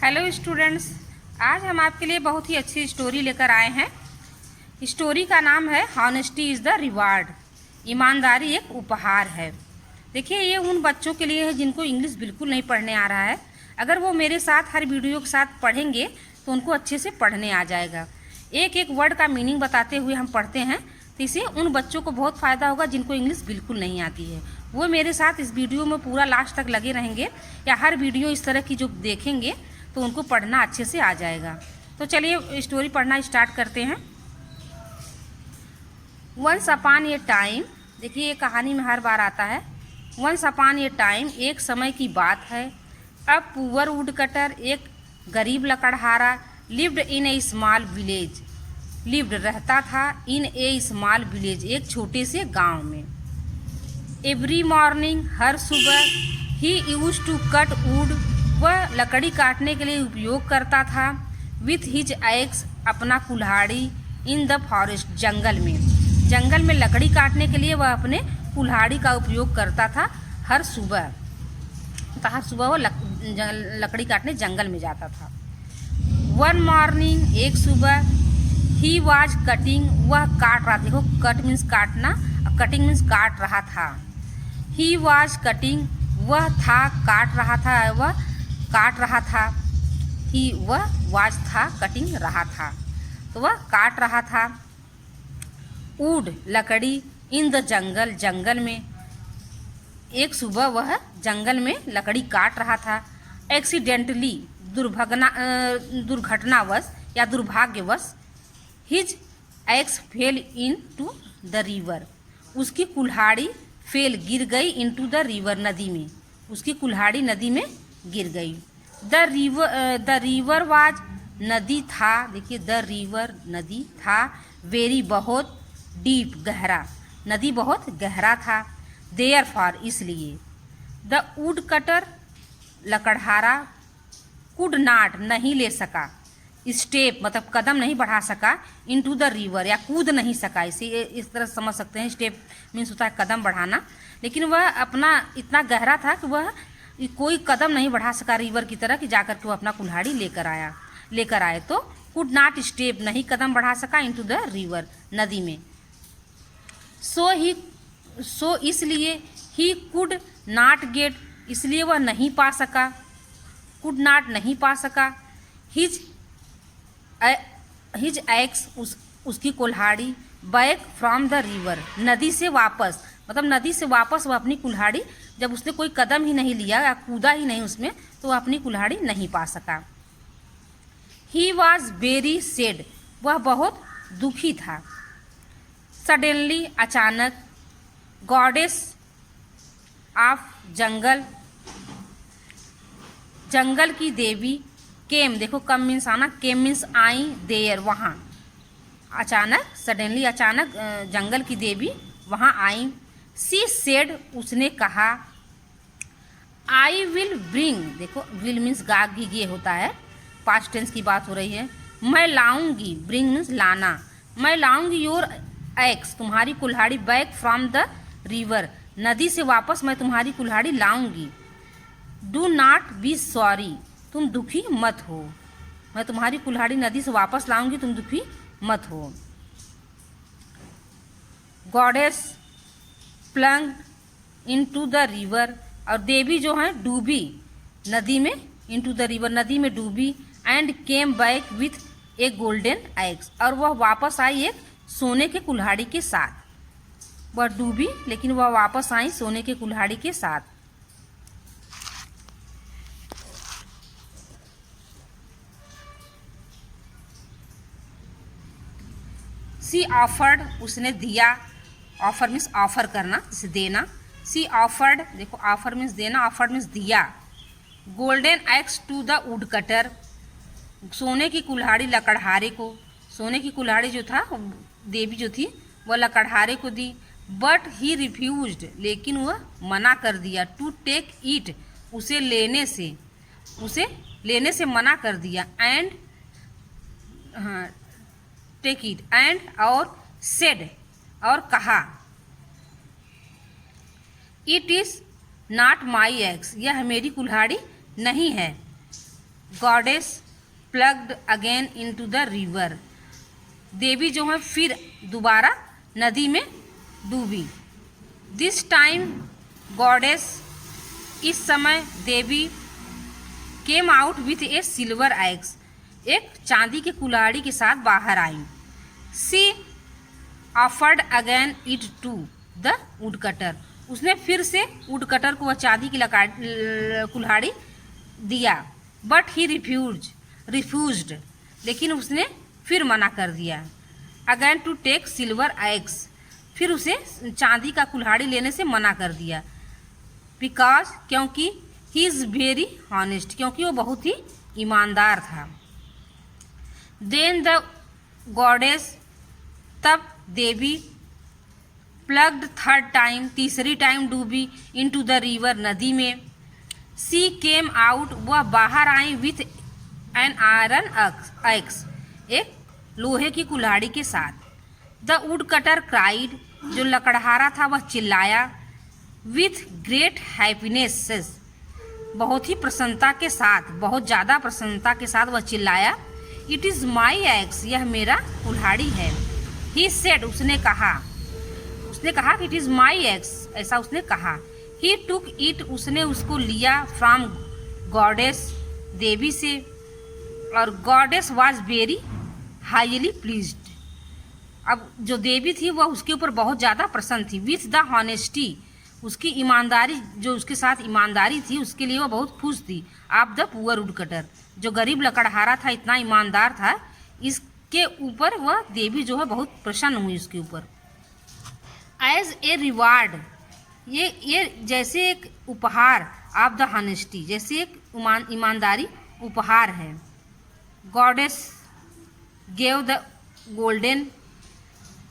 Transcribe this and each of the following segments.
Hello students, आज हम आपके लिए बहुत ही अच्छी स्टोरी लेकर आए हैं। स्टोरी का नाम है हॉनेस्टी इज़ द रिवार्ड। ईमानदारी एक उपहार है। देखिए, ये उन बच्चों के लिए है जिनको इंग्लिश बिल्कुल नहीं पढ़ने आ रहा है। अगर वो मेरे साथ हर वीडियो के साथ पढ़ेंगे तो उनको अच्छे से पढ़ने आ जाएगा। एक एक वर्ड का मीनिंग बताते हुए हम पढ़ते हैं, तो इससे उन बच्चों को बहुत फ़ायदा होगा जिनको इंग्लिश बिल्कुल नहीं आती है। वो मेरे साथ इस वीडियो में पूरा लास्ट तक लगे रहेंगे, या हर वीडियो इस तरह की जो देखेंगे तो उनको पढ़ना अच्छे से आ जाएगा। तो चलिए स्टोरी पढ़ना स्टार्ट करते हैं। वंस अपॉन ए टाइम, देखिए ये कहानी में हर बार आता है। वंस अपॉन ए टाइम, एक समय की बात है। अब पुअर वुड कटर, एक गरीब लकड़हारा, lived in a small village, lived रहता था, इन ए स्मॉल विलेज, एक छोटे से गांव में। एवरी मॉर्निंग, हर सुबह, ही यूज टू कट वुड, वह लकड़ी काटने के लिए उपयोग करता था। विथ हिज एक्स, अपना कुल्हाड़ी, इन द फॉरेस्ट, जंगल में। जंगल में लकड़ी काटने के लिए वह अपने कुल्हाड़ी का उपयोग करता था हर सुबह। तो हर सुबह वो लकड़ी काटने जंगल में जाता था। वन मॉर्निंग, एक सुबह, ही वाज कटिंग, वह काट रहा था। देखो, कट मीन्स काटना, कटिंग मीन्स काट रहा था। ही वाज कटिंग, वह था, काट रहा था, वह काट रहा था। ही, वह, वाज था, कटिंग रहा था, तो वह काट रहा था। वुड, लकड़ी, इन द जंगल, जंगल में। एक सुबह वह जंगल में लकड़ी काट रहा था। एक्सीडेंटली, दुर्घटनावश या दुर्भाग्यवश, his axe fell into the river, उसकी कुल्हाड़ी फेल, गिर गई, इनटू द रिवर, नदी में। उसकी कुल्हाड़ी नदी में गिर गई। द रिवर वाज, नदी था, देखिए द रिवर, नदी था। वेरी, बहुत, डीप, गहरा, नदी बहुत गहरा था। देयर फॉर, इसलिए। द वुड कटर, लकड़हारा, कुड नाट, नहीं ले सका, स्टेप मतलब कदम नहीं बढ़ा सका, इनटू द रिवर, या कूद नहीं सका। इसे इस तरह समझ सकते हैं। स्टेप मीन्स होता है कदम बढ़ाना, लेकिन वह अपना इतना गहरा था कि वह कोई कदम नहीं बढ़ा सका रिवर की तरह, कि जाकर के वह अपना कुल्हाड़ी लेकर आए। तो कुड नाट स्टेप, नहीं कदम बढ़ा सका, इनटू द रिवर, नदी में। सो इसलिए, ही कुड नाट गेट, इसलिए वह नहीं पा सका, कुड नाट नहीं पा सका। हिज एक्स, उसकी कुल्हाड़ी, बैक फ्रॉम द रिवर, नदी से वापस, मतलब नदी से वापस वह अपनी कुल्हाड़ी, जब उसने कोई कदम ही नहीं लिया या कूदा ही नहीं उसमें, तो वह अपनी कुल्हाड़ी नहीं पा सका। ही वॉज वेरी सैड, वह बहुत दुखी था। सडनली, अचानक। गॉडेस ऑफ जंगल, जंगल की देवी। केम, देखो कम मीन्स आना, केम मीन्स आई, देयर, वहाँ। अचानक, सडनली, अचानक, जंगल की देवी वहाँ आई। सी सेड, उसने कहा। आई विल ब्रिंग, देखो विल मीन्स गे होता है, पास्ट टेंस की बात हो रही है। मैं लाऊंगी, ब्रिंग मीन्स लाना, मैं लाऊंगी योर एक्स, तुम्हारी कुल्हाड़ी, बैक फ्रॉम द रिवर, नदी से वापस मैं तुम्हारी कुल्हाड़ी लाऊंगी। डू नॉट बी सॉरी, तुम दुखी मत हो, मैं तुम्हारी कुल्हाड़ी नदी से वापस लाऊंगी, तुम दुखी मत हो। Goddess plunge into the river, और देवी जो है डूबी नदी में, इनटू द रिवर, नदी में डूबी। And came back with A golden eggs, और वह वापस आई एक सोने के कुल्हाड़ी के साथ। वह डूबी लेकिन वह वापस आई सोने के कुल्हाड़ी के साथ। सी ऑफर्ड, उसने दिया, ऑफर मीन्स ऑफर करना, जैसे देना। सी ऑफर्ड, देखो ऑफर मीन्स देना, ऑफर्ड मीन्स दिया। Golden axe to the woodcutter, सोने की कुल्हाड़ी लकड़हारे को, सोने की कुल्हाड़ी जो था, देवी जो थी वह लकड़हारे को दी। बट ही रिफ्यूज्ड, लेकिन वह मना कर दिया। टू टेक इट, उसे लेने से मना कर दिया। एंड, हाँ, टेक इट, एंड, और सेड, और कहा। It is not my axe, यह मेरी कुल्हाड़ी नहीं है। Goddess plunged again into the river. देवी जो है फिर दोबारा नदी में डूबी। दिस टाइम गॉडेस, इस समय देवी, came out with a silver axes, एक चांदी के कुल्हाड़ी के साथ बाहर आई। She offered again it to the woodcutter, उसने फिर से वुडकटर को वह चांदी की कुल्हाड़ी दिया। बट ही रिफ्यूज्ड, लेकिन उसने फिर मना कर दिया। Again to take silver axes, फिर उसे चांदी का कुल्हाड़ी लेने से मना कर दिया। बिकॉज, क्योंकि ही इज़ वेरी हॉनेस्ट, क्योंकि वो बहुत ही ईमानदार था। देन द गॉडेस, तब देवी, प्लग्ड थर्ड टाइम, तीसरी टाइम डूबी, इनटू द रिवर, नदी में। सी केम आउट, वह बाहर आई, विथ एन आयरन एक्स, एक लोहे की कुल्हाड़ी के साथ। द वुड कटर क्राइड, जो लकड़हारा था वह चिल्लाया। विथ ग्रेट हैप्पीनेस, बहुत ही प्रसन्नता के साथ, बहुत ज़्यादा प्रसन्नता के साथ वह चिल्लाया। इट इज़ माई एक्स, यह मेरा कुल्हाड़ी है। ही सेड, उसने कहा कि इट इज़ माई एक्स, ऐसा उसने कहा। ही टुक इट, उसने उसको लिया। फ्रॉम गॉडेस, देवी से। और goddess was very highly pleased, अब जो देवी थी वह उसके ऊपर बहुत ज़्यादा प्रसन्न थी। विथ द हॉनेस्टी, उसकी ईमानदारी, जो उसके साथ ईमानदारी थी उसके लिए वह बहुत खुश थी। आप द पुअर वुडकटर, जो गरीब लकड़हारा था इतना ईमानदार था, इसके ऊपर वह देवी जो है बहुत प्रसन्न हुई उसके ऊपर। एज ए रिवार्ड, ये जैसे एक उपहार, ऑफ द हॉनेस्टी, जैसे एक ईमानदारी उपहार है। Goddess gave the golden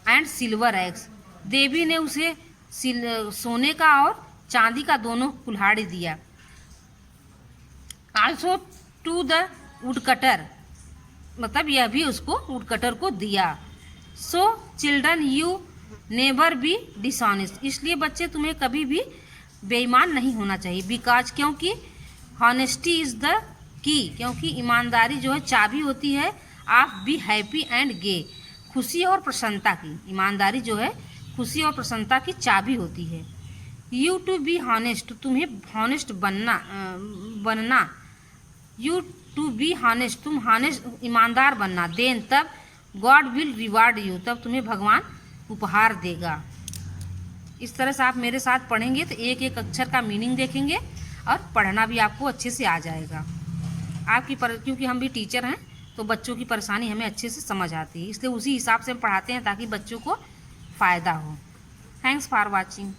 and silver axes, देवी ने उसे सोने का और चांदी का दोनों कुल्हाड़ी दिया। आल्सो टू द वुडकटर, मतलब यह भी उसको वुडकटर को दिया। So children, you never be dishonest, इसलिए बच्चे तुम्हें कभी भी बेईमान नहीं होना चाहिए। बिकॉज, क्योंकि हॉनेस्टी इज़ द की, क्योंकि ईमानदारी जो है चाबी होती है आप बी हैप्पी एंड गे, खुशी और प्रसन्नता की। ईमानदारी जो है खुशी और प्रसन्नता की चाबी होती है। यू टू बी हॉनेस्ट, तुम्हें हॉनेस्ट बनना। यू टू बी हॉनेस्ट, तुम हॉनेस्ट ईमानदार बनना। देन, तब गॉड विल रिवार्ड यू, तब तुम्हें भगवान उपहार देगा। इस तरह से आप मेरे साथ पढ़ेंगे तो एक एक अक्षर का मीनिंग देखेंगे और पढ़ना भी आपको अच्छे से आ जाएगा। क्योंकि हम भी टीचर हैं तो बच्चों की परेशानी हमें अच्छे से समझ आती है, इसलिए उसी हिसाब से हम पढ़ाते हैं ताकि बच्चों को फ़ायदा हो। Thanks for watching.